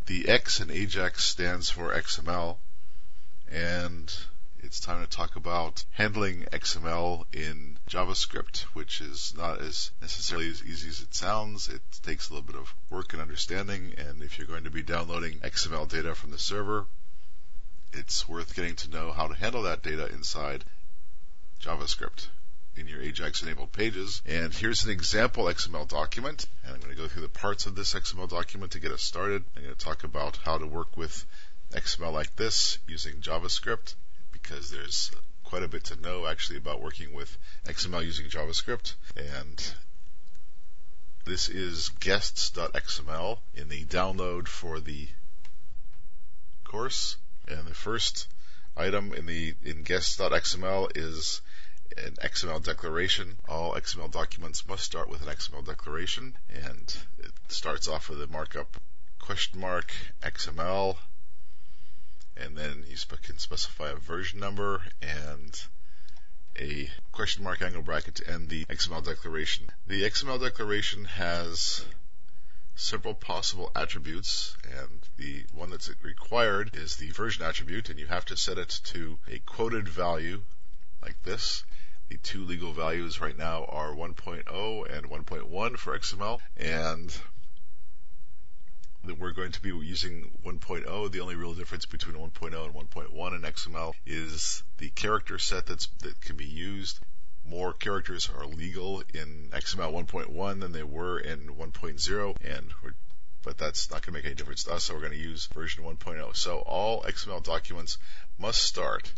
The X in Ajax stands for XML, and it's time to talk about handling XML in JavaScript, which is not as necessarily as easy as it sounds. It takes a little bit of work and understanding, and if you're going to be downloading XML data from the server, it's worth getting to know how to handle that data inside JavaScript in your Ajax-enabled pages. And here's an example XML document, and I'm going to go through the parts of this XML document to get us started. I'm going to talk about how to work with XML like this using JavaScript, because there's quite a bit to know actually about working with XML using JavaScript. And this is guests.xml in the download for the course. And the first item in guests.xml is an XML declaration. All XML documents must start with an XML declaration, and it starts off with a markup $XML, and then you can specify a version number and a angle bracket to end the XML declaration. The XML declaration has several possible attributes, and the one that's required is the version attribute, and you have to set it to a quoted value like this. The two legal values right now are 1.0 and 1.1 for XML, and we're going to be using 1.0. The only real difference between 1.0 and 1.1 in XML is the character set that can be used. More characters are legal in XML 1.1 than they were in 1.0, but that's not going to make any difference to us, so we're going to use version 1.0. So all XML documents must start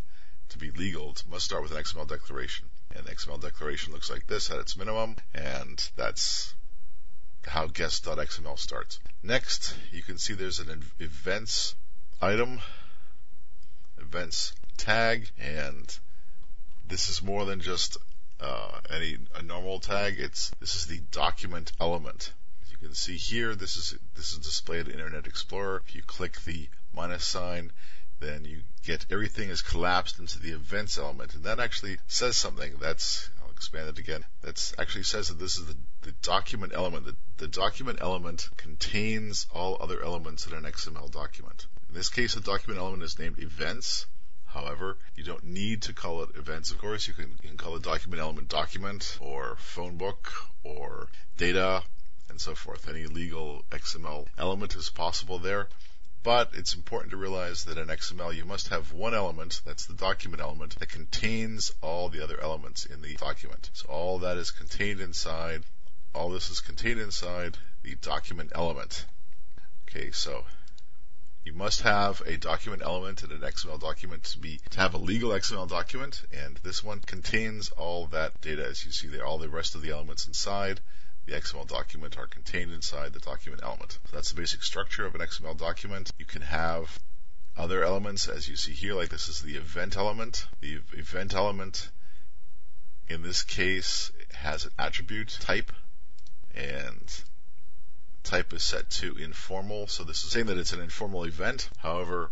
to be legal, must start with an XML declaration. And the XML declaration looks like this at its minimum, and that's how guest.xml starts. Next, you can see there's an events item, events tag, and this is more than just a normal tag. This is the document element. As you can see here, this is displayed in Internet Explorer. If you click the minus sign, then you get everything is collapsed into the events element, and that actually says something. I'll expand it again. That actually says that this is the document element. The document element contains all other elements in an XML document. In this case, the document element is named events. However, you don't need to call it events, of course. You can call the document element document or phone book or data and so forth. Any legal XML element is possible there. But it's important to realize that in XML you must have one element, that's the document element, that contains all the other elements in the document. So all that is contained inside, all this is contained inside the document element. Okay, so you must have a document element in an XML document to have a legal XML document, and this one contains all that data as you see there. All the rest of the elements inside the XML document are contained inside the document element. So that's the basic structure of an XML document. You can have other elements as you see here, like this is the event element. The event element in this case has an attribute type, and type is set to informal, so this is saying that it's an informal event. However,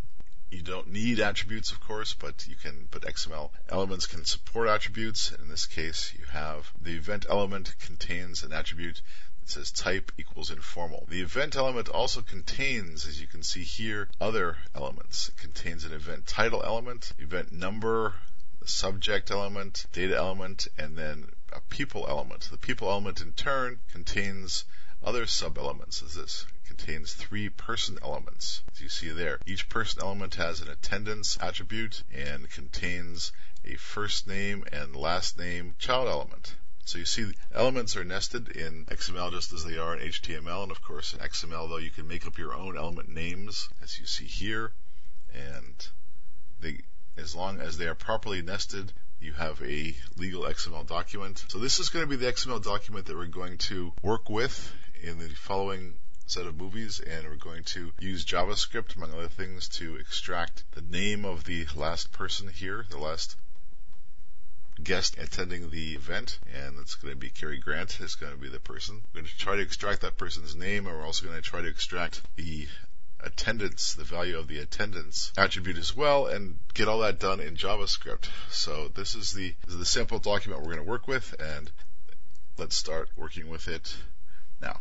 you don't need attributes, of course, but XML elements can support attributes. In this case, you have the event element contains an attribute that says type equals informal. The event element also contains, as you can see here, other elements. It contains an event title element, event number, the subject element, data element, and then a people element. The people element in turn contains other sub-elements as this. It contains 3 person elements, as you see there. Each person element has an attendance attribute and contains a first name and last name child element. So you see elements are nested in XML just as they are in HTML, and of course in XML though you can make up your own element names as you see here, and as long as they are properly nested, you have a legal XML document. So this is going to be the XML document that we're going to work with in the following set of movies, and we're going to use JavaScript, among other things, to extract the name of the last person here, the last guest attending the event, and it's going to be Cary Grant is going to be the person. We're going to try to extract that person's name, and we're also going to try to extract the attendance, the value of the attendance attribute as well, and get all that done in JavaScript. So this is the sample document we're going to work with, and let's start working with it now.